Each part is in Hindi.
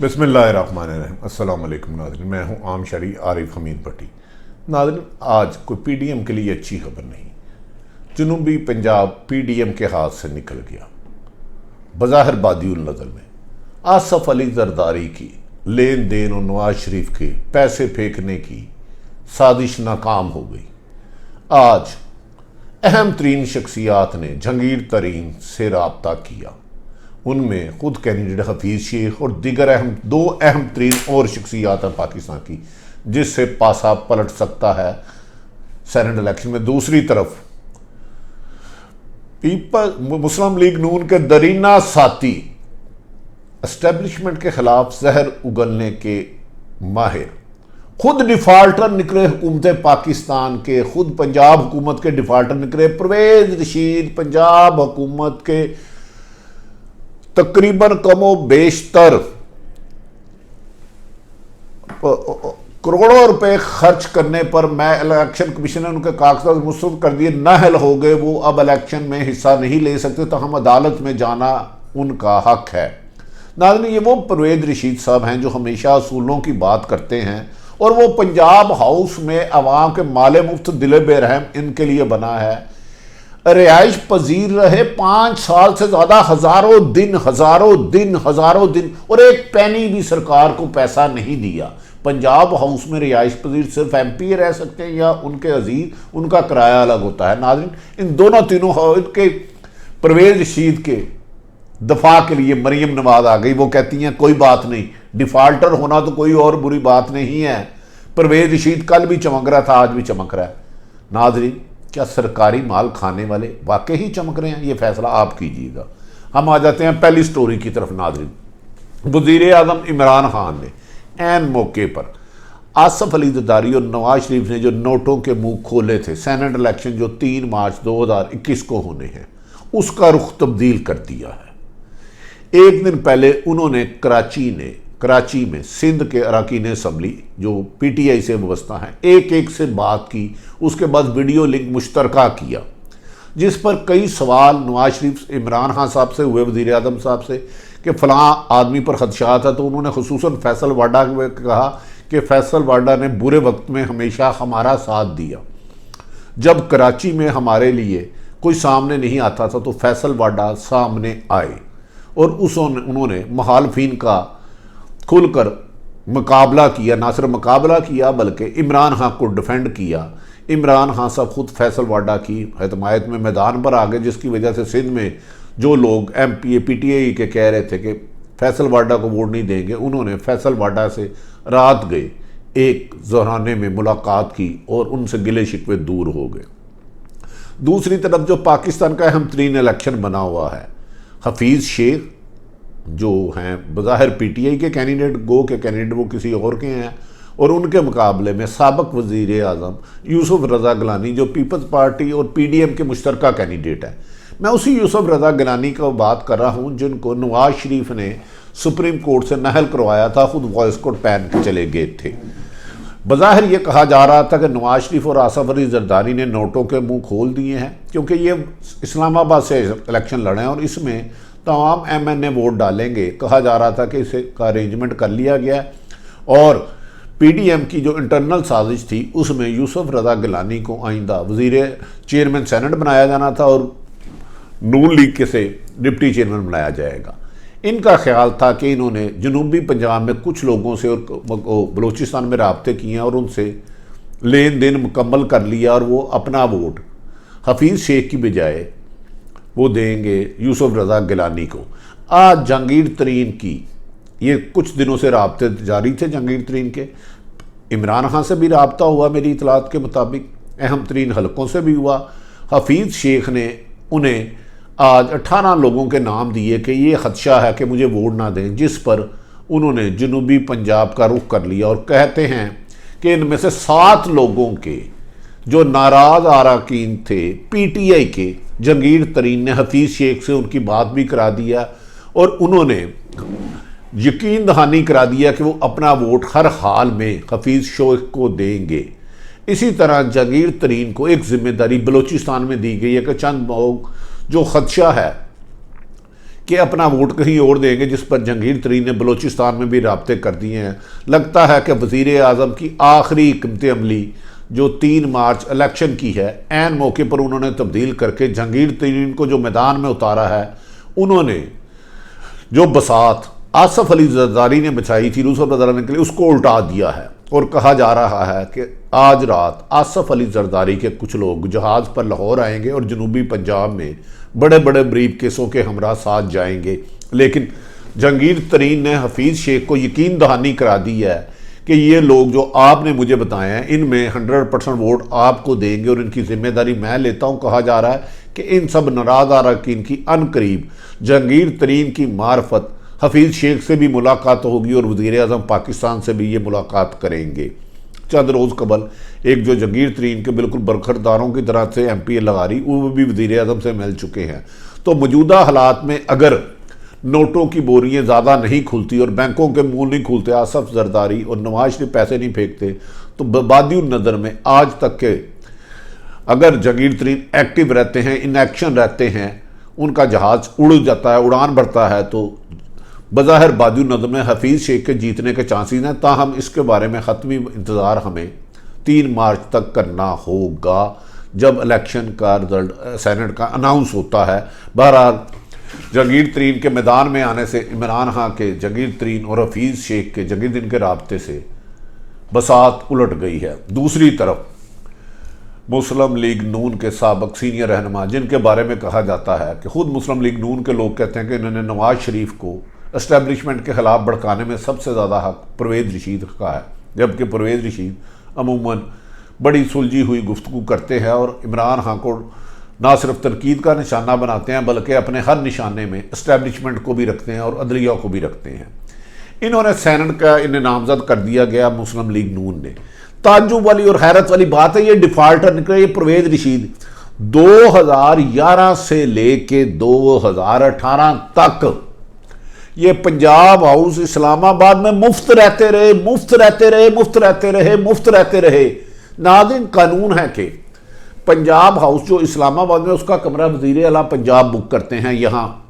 बिस्मिल्लाहिर्रहमानिर्रहीम। अस्सलाम वालेकुम नाज़रीन, मैं हूं आम शरी आरिफ हमीद भट्टी। नाज़रीन, आज कोई पीडीएम के लिए अच्छी खबर नहीं। जनूबी पंजाब पीडीएम के हाथ से निकल गया। बज़ाहिर बादिउल नज़र में आसफ अली जरदारी की लेन देन और नवाज शरीफ के पैसे फेंकने की साजिश नाकाम हो गई। आज अहम तरीन शख्सियात ने जहांगीर तरीन से रब्ता किया। उनमें खुद कैंडिडेट हफीज़ शेख और दीगर दो अहम तरीन और शख्सियात हैं पाकिस्तान की, जिससे पासा पलट सकता है सेनेट इलेक्शन में। दूसरी तरफ मुस्लिम लीग नून के दरीना साथी एस्टेब्लिशमेंट के खिलाफ जहर उगलने के माहिर खुद डिफाल्टर निकले हुकूमत पाकिस्तान के, खुद पंजाब हुकूमत के डिफाल्टर निकले। परवेज रशीद पंजाब हुकूमत के तकरीबन कमो बेशतर करोड़ों रुपए खर्च करने पर मैं इलेक्शन कमीशन ने उनके कागजात मुस्तरद कर दिए, नाअहल हो गए। वो अब इलेक्शन में हिस्सा नहीं ले सकते, तो हम अदालत में जाना उनका हक है। नाज़रीन, ये वो परवेज रशीद साहब हैं जो हमेशा असूलों की बात करते हैं, और वो पंजाब हाउस में अवाम के माले मुफ्त दिले बेरहम इनके लिए बना है। रिहाइश पजीर रहे 5 साल से ज्यादा, हजारों दिन, और एक पैनी भी सरकार को पैसा नहीं दिया। पंजाब हाउस में रिहाइश पजीर सिर्फ एमपी रह सकते हैं या उनके अजीज, उनका किराया अलग होता है। नाज़रीन, इन दोनों तीनों के परवेज रशीद के दफा के लिए मरियम नवाज आ गई। वो कहती हैं कोई बात नहीं, डिफाल्टर होना तो कोई और बुरी बात नहीं है। परवेज रशीद कल भी चमक रहा था, आज भी चमक रहा है। नाज़रीन, क्या सरकारी माल खाने वाले वाकई ही चमक रहे हैं? ये फैसला आप कीजिएगा। हम आ जाते हैं पहली स्टोरी की तरफ। नाज़रीन, वज़ीर आज़म इमरान खान ने ऐन मौके पर आसफ अली जरदारी और नवाज शरीफ ने जो नोटों के मुंह खोले थे, सेनेट इलेक्शन जो 3 मार्च 2021 को होने हैं, उसका रुख तब्दील कर दिया है। एक दिन पहले उन्होंने कराची में सिंध के अरकान असम्बली जो पीटीआई से वाबस्ता हैं, एक से बात की। उसके बाद वीडियो लिंक मुश्तरका किया, जिस पर कई सवाल नवाज शरीफ इमरान खान साहब से हुए, वज़ीर आज़म साहब से, कि फ़लाँ आदमी पर खदशात है। तो उन्होंने खुसूसन फैसल वाडा में कहा कि फैसल वाडा ने बुरे वक्त में हमेशा हमारा साथ दिया। जब कराची में हमारे लिए कोई सामने नहीं आता था तो फैसल वाडा सामने आए और उन्होंने मुखालफिन का खुलकर मुकाबला किया। ना सिर्फ मुकाबला किया बल्कि इमरान खान को डिफेंड किया। इमरान खान साहब खुद फैसल वाडा की हिमायत में मैदान पर आ गए, जिसकी वजह से सिंध में जो लोग एमपी पीटीआई के कह रहे थे कि फैसल वाडा को वोट नहीं देंगे, उन्होंने फैसल वाडा से रात गए, एक ज़हराने में मुलाकात की और उनसे गिले शिकवे दूर हो गए। दूसरी तरफ जो पाकिस्तान का अहम तरीन इलेक्शन बना हुआ है, हफीज़ शेख जो हैं बज़ाहिर पीटीआई के कैंडिडेट, गो के कैंडिडेट वो किसी और के हैं, और उनके मुकाबले में साबिक़ वज़ीर आज़म यूसुफ रज़ा गिलानी जो पीपल्स पार्टी और पीडीएम के मुश्तरका कैंडिडेट है। मैं उसी यूसुफ रज़ा गिलानी का बात कर रहा हूँ जिनको नवाज शरीफ ने सुप्रीम कोर्ट से नाअहल करवाया था, खुद वॉइस कोट पहन के चले गए थे। बज़ाहिर ये कहा जा रहा था कि नवाज शरीफ और आसफ अली जरदारी ने नोटों के मुँह खोल दिए हैं, क्योंकि ये इस्लामाबाद से इलेक्शन लड़े हैं और इसमें तमाम एमएनए वोट डालेंगे। कहा जा रहा था कि इसे का अरेंजमेंट कर लिया गया, और पीडीएम की जो इंटरनल साजिश थी उसमें यूसुफ रज़ा गिलानी को आइंदा वज़ीर चेयरमैन सेनेट बनाया जाना था और नून लीग के से डिप्टी चेयरमैन बनाया जाएगा। इनका ख्याल था कि इन्होंने जनूबी पंजाब में कुछ लोगों से और बलूचिस्तान में रब्ते किए और उनसे लेन देन मुकम्मल कर लिया, और वो अपना वोट हफीज़ शेख की बजाय वो देंगे यूसुफ रज़ा गिलानी को। आज जहांगीर तरीन की ये कुछ दिनों से रब्ते जारी थे। जहांगीर तरीन के इमरान खान से भी रब्ता हुआ, मेरी इतलात के मुताबिक अहम तरीन हलकों से भी हुआ। हफीज़ शेख ने उन्हें आज 18 लोगों के नाम दिए कि ये खदशा है कि मुझे वोट ना दें, जिस पर उन्होंने जनूबी पंजाब का रुख कर लिया, और कहते हैं कि इनमें से 7 लोगों के जो नाराज़ अरकान थे पीटीआई के, जहांगीर तरीन ने हफीज़ शेख से उनकी बात भी करा दिया और उन्होंने यकीन दहानी करा दिया कि वो अपना वोट हर हाल में हफीज़ शेख को देंगे। इसी तरह जहांगीर तरीन को एक जिम्मेदारी बलूचिस्तान में दी गई है कि चंद लोग जो खदशा है कि अपना वोट कहीं और देंगे, जिस पर जहांगीर तरीन ने बलूचिस्तान में भी राब्ते कर दिए हैं। लगता है कि वज़ीर आज़म की आखिरी हिकमत अमली जो 3 मार्च इलेक्शन की है, ऐन मौके पर उन्होंने तब्दील करके जहांगीर तरीन को जो मैदान में उतारा है, उन्होंने जो बसात आसफ अली जरदारी ने बचाई थी रूस बदलाने के लिए, उसको उल्टा दिया है। और कहा जा रहा है कि आज रात आसफ अली जरदारी के कुछ लोग जहाज़ पर लाहौर आएंगे और जनूबी पंजाब में बड़े बड़े ब्रीफ केसों के हमरा साथ जाएंगे। लेकिन जहांगीर तरीन ने हफीज़ शेख को यकीन दहानी करा दी है कि ये लोग जो आपने मुझे बताए हैं, इनमें 100% वोट आपको देंगे और इनकी जिम्मेदारी मैं लेता हूँ। कहा जा रहा है कि इन सब नाराज़ अरकान की अनकरीब जहांगीर तरीन की मार्फत हफीज़ शेख से भी मुलाकात होगी और वज़ीर आज़म पाकिस्तान से भी ये मुलाकात करेंगे। चंद रोज़ कबल एक जो जहांगीर तरीन के बिल्कुल बरखरदारों की तरह से MP लगारी, वो भी वज़ीर आज़म से मिल चुके हैं। तो मौजूदा हालात में अगर नोटों की बोरियां ज़्यादा नहीं खुलती और बैंकों के मुंह नहीं खुलते, आसफ जरदारी और नवाज शरीफ पैसे नहीं फेंकते, तो बादी नज़र में आज तक के अगर जहांगीर तरीन एक्टिव रहते हैं, इन एक्शन रहते हैं, उनका जहाज़ उड़ जाता है, उड़ान भरता है, तो बज़ाहिर बादी नज़र में हफीज़ शेख के जीतने के चांसेस हैं। ताहम इसके बारे में ख़त्मी इंतज़ार हमें 3 मार्च तक करना होगा, जब इलेक्शन का रिजल्ट सेनेट का अनाउंस होता है। बहरहाल जहांगीर तरीन के मैदान में आने से इमरान खां के जहांगीर तरीन और हफीज़ शेख के जहांगीर तरीन के राब्ते से बसात उलट गई है। दूसरी तरफ मुस्लिम लीग नून के साबिक़ सीनियर रहनुमा, जिनके बारे में कहा जाता है कि खुद मुस्लिम लीग नून के लोग कहते हैं कि इन्होंने नवाज शरीफ को एस्टेब्लिशमेंट के ख़िलाफ़ भड़काने में सबसे ज़्यादा हक परवेज़ रशीद का है, जबकि परवेज़ रशीद अमूमन बड़ी सुलझी हुई गुफ्तगू करते हैं और इमरान खां को ना सिर्फ तनकीद का निशाना बनाते हैं, बल्कि अपने हर निशाने में एस्टेब्लिशमेंट को भी रखते हैं और अदलिया को भी रखते हैं। इन्होंने सेनेट का इन्हें नामजद कर दिया गया मुस्लिम लीग नून ने। ताज्जुब वाली और हैरत वाली बात है, ये डिफ़ाल्टर निकले, ये परवेज़ रशीद 2011 से लेके 2018 तक ये पंजाब हाउस इस्लामाबाद में मुफ्त रहते रहे, मुफ्त रहते रहे, मुफ्त रहते रहे, मुफ्त रहते रहे। नाज़रीन, कानून है कि पंजाब हाउस जो इस्लामाबाद में, उसका कमरा वज़ीर आला पंजाब बुक करते हैं, यहाँ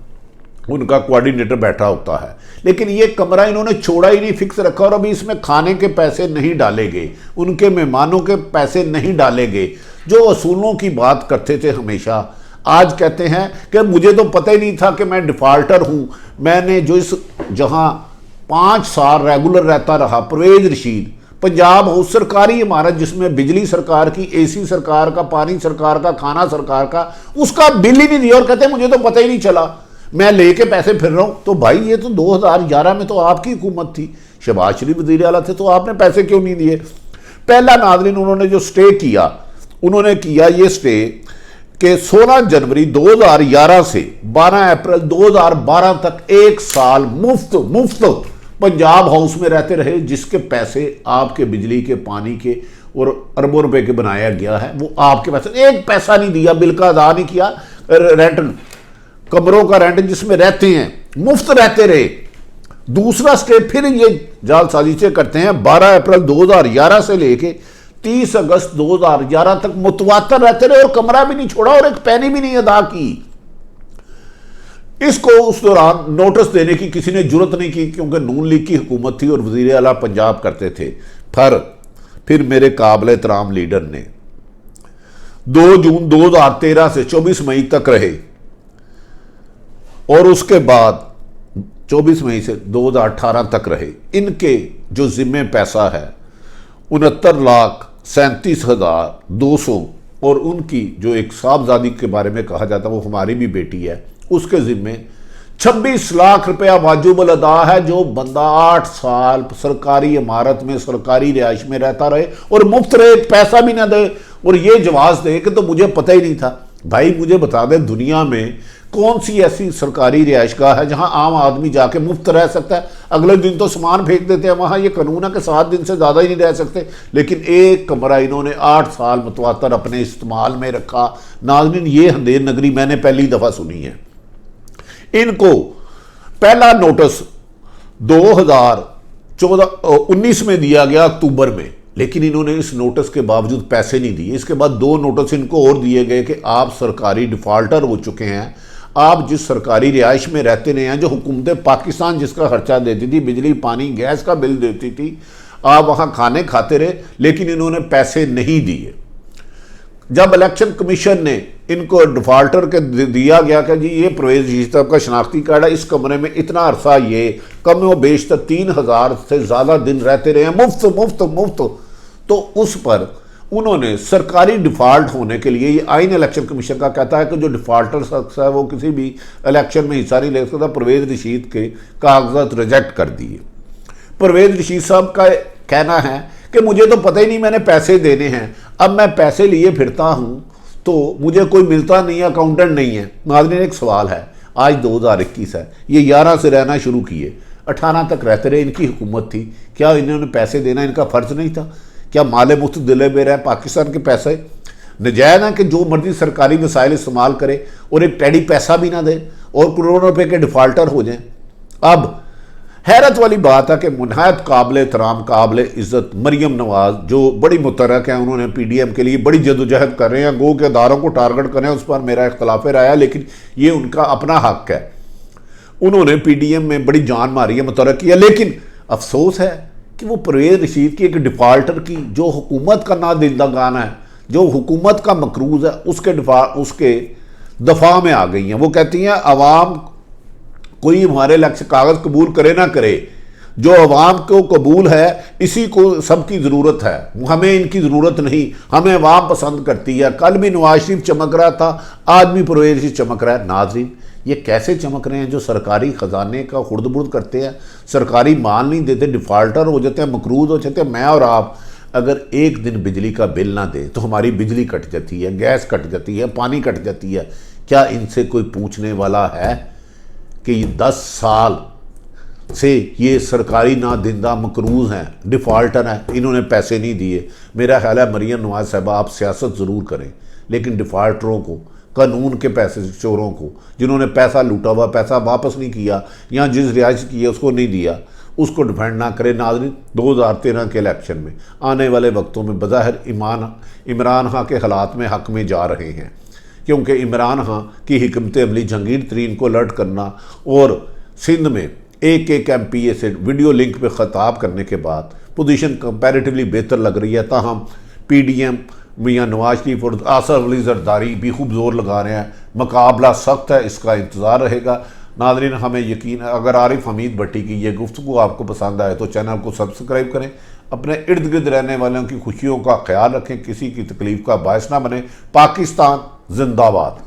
उनका कोऑर्डिनेटर बैठा होता है। लेकिन ये कमरा इन्होंने छोड़ा ही नहीं, फिक्स रखा, और अभी इसमें खाने के पैसे नहीं डाले गए, उनके मेहमानों के पैसे नहीं डाले गए। जो असूलों की बात करते थे हमेशा, आज कहते हैं कि मुझे तो पता ही नहीं था कि मैं डिफ़ाल्टर हूँ। मैंने जो इस जहाँ 5 साल रेगुलर रहता रहा, परवेज़ रशीद, पंजाब हाउस सरकारी इमारत जिसमें बिजली सरकार की, AC सरकार का, पानी सरकार का, खाना सरकार का, उसका बिल ही नहीं दिया और कहते हैं मुझे तो पता ही नहीं चला, मैं लेके पैसे फिर रहा हूँ। तो भाई ये तो 2011 में तो आपकी हुकूमत थी, शहबाज शरीफ वज़ीर आला थे, तो आपने पैसे क्यों नहीं दिए? पहला नाज़रीन, उन्होंने जो स्टे किया, उन्होंने किया ये स्टे कि 16 जनवरी 2011 से 12 अप्रैल 2012 तक 1 साल मुफ्त पंजाब हाउस में रहते रहे, जिसके पैसे आपके बिजली के, पानी के और अरबों रुपए के बनाया गया है, वो आपके पैसे, एक पैसा नहीं दिया, बिल का अदा नहीं किया, रेंट, कमरों का रेंट जिसमें रहते हैं, मुफ्त रहते रहे। दूसरा स्टे फिर ये जालसाजी से करते हैं, 12 अप्रैल 2011 से लेके 30 अगस्त 2011 तक मुतवातर रहते रहे और कमरा भी नहीं छोड़ा और एक पैनी भी नहीं अदा की। इसको उस दौरान नोटिस देने की किसी ने जुर्रत नहीं की, क्योंकि नून लीग की हुकूमत थी और वज़ीर आला पंजाब करते थे। फिर मेरे काबिल एहतराम लीडर ने 2 जून 2013 से 24 मई तक रहे और उसके बाद 24 मई से 2018 तक रहे। इनके जो जिम्मे पैसा है 69,37,200 और उनकी जो एक साहबजादी के बारे में कहा जाता है, वो हमारी भी बेटी है, उसके जिम्मे 26 लाख रुपया वाजुबल अदा है। जो बंदा 8 साल सरकारी इमारत में, सरकारी रिहाइश में रहता रहे और मुफ्त रहे, पैसा भी ना दे और ये जवाब दे कि तो मुझे पता ही नहीं था। भाई मुझे बता दें, दुनिया में कौन सी ऐसी सरकारी रिहाइशगाह है जहां आम आदमी जाके मुफ्त रह सकता है? अगले दिन तो सामान फेंक देते हैं वहां। ये कानून है कि 7 दिन से ज़्यादा ही नहीं रह सकते, लेकिन एक कमरा इन्होंने 8 साल मुतवातर अपने इस्तेमाल में रखा। नाज़रीन, ये अंधेर नगरी मैंने पहली दफ़ा सुनी है। इनको पहला नोटिस 2019 में दिया गया अक्टूबर में, लेकिन इन्होंने इस नोटिस के बावजूद पैसे नहीं दिए। इसके बाद 2 नोटिस इनको और दिए गए कि आप सरकारी डिफ़ाल्टर हो चुके हैं, आप जिस सरकारी रिहाइश में रहते रहे हैं, जो हुकूमत पाकिस्तान जिसका खर्चा देती थी, बिजली पानी गैस का बिल देती थी, आप वहाँ खाने खाते रहे, लेकिन इन्होंने पैसे नहीं दिए। जब इलेक्शन कमीशन ने इनको डिफॉल्टर के दिया गया कि जी ये परवेज़ रशीद साहब का शनाख्ती कार्ड है, इस कमरे में इतना अरसा ये कम व बेशतर 3000 से ज़्यादा दिन रहते रहे हैं मुफ्त मुफ्त मुफ्त, तो उस पर उन्होंने सरकारी डिफ़ॉल्ट होने के लिए, ये आइन इलेक्शन कमीशन का कहता है कि जो डिफ़ॉल्टर शख्स है वो किसी भी इलेक्शन में हिस्सा नहीं ले सकता, परवेज़ रशीद के कागजात रिजेक्ट कर दिए। परवेज़ रशीद साहब का कहना है कि मुझे तो पता ही नहीं मैंने पैसे देने हैं, अब मैं पैसे लिए फिरता हूँ तो मुझे कोई मिलता नहीं है, अकाउंटेंट नहीं है। नाज़रीन, एक सवाल है, आज 2021 है, ये 11 से रहना शुरू किए, 18 तक रहते रहे, इनकी हुकूमत थी, क्या इन्होंने पैसे देना इनका फ़र्ज नहीं था? क्या माले मुफ्त दिले में रहे पाकिस्तान के पैसे नजायज़ है कि जो मर्जी सरकारी वसाइल इस्तेमाल करे और एक टेडी पैसा भी ना दे और करोड़ों रुपए के डिफ़ॉल्टर हो जाएं? अब हैरत वाली बात है कि नहायत काबिल एहतराम काबिल इज़्ज़त मरीम नवाज़, जो बड़ी मुतरक हैं, उन्होंने PDM के लिए बड़ी जदोजहद कर रहे हैं, गो के अदारों को टारगेट कर रहे हैं, उस पर मेरा इख्तलाफ राय है, लेकिन ये उनका अपना हक है। उन्होंने PDM में बड़ी जान मारी है, मुतरक किया, लेकिन अफसोस है कि वो परवेज़ रशीद की एक डिफ़ॉल्टर की, जो हुकूमत का नादिंदगान है, जो हुकूमत का मकरूज़ है, उसके दफा में आ गई हैं। वो कहती हैं अवाम कोई हमारे लक्ष्य कागज़ कबूल करे ना करे, जो अवाम को कबूल है इसी को सबकी ज़रूरत है, हमें इनकी ज़रूरत नहीं, हमें अवाम पसंद करती है। कल भी नवाज शरीफ चमक रहा था, आज भी परवेज़ रशीद चमक रहा है। नाज़रीन, ये कैसे चमक रहे हैं? जो सरकारी ख़जाने का खुर्द-बुर्द करते हैं, सरकारी माल नहीं देते, डिफ़ॉल्टर हो जाते हैं, मकरूज़ हो जाते हैं। मैं और आप अगर एक दिन बिजली का बिल ना दें तो हमारी बिजली कट जाती है, गैस कट जाती है, पानी कट जाती है। क्या इनसे कोई पूछने वाला है कि 10 साल से ये सरकारी नादिंदा मकरूज़ हैं, डिफ़ॉल्टर हैं, इन्होंने पैसे नहीं दिए? मेरा ख्याल है मरीम नवाज़ साहबा, आप सियासत ज़रूर करें, लेकिन डिफ़ॉल्टरों को, कानून के पैसे चोरों को, जिन्होंने पैसा लूटा हुआ, पैसा वापस नहीं किया या जिस रियायत की है उसको नहीं दिया, उसको डिफेंड ना करें। नाज़रीन, 2013 के इलेक्शन में आने वाले वक्तों में बज़ाहिर इमरान खां के हालात में हक़ में जा रहे हैं, क्योंकि इमरान खां की हिकमत अमली जहांगीर तरीन को अलर्ट करना और सिंध में एक MPA से वीडियो लिंक पे ख़ताब करने के बाद पोजीशन कंपैरेटिवली बेहतर लग रही है। ताहम PDM मियां नवाज शरीफ और आसफ अली जरदारी भी खूब जोर लगा रहे हैं, मुकाबला सख्त है, इसका इंतज़ार रहेगा। नाज़रीन, हमें यकीन है अगर आरिफ हमीद भट्टी की ये गुफ्तगू आपको पसंद आए तो चैनल को सब्सक्राइब करें, अपने इर्द गिर्द रहने वालों की खुशियों का ख्याल रखें, किसी की तकलीफ़ का बायस ना बने। पाकिस्तान जिंदाबाद।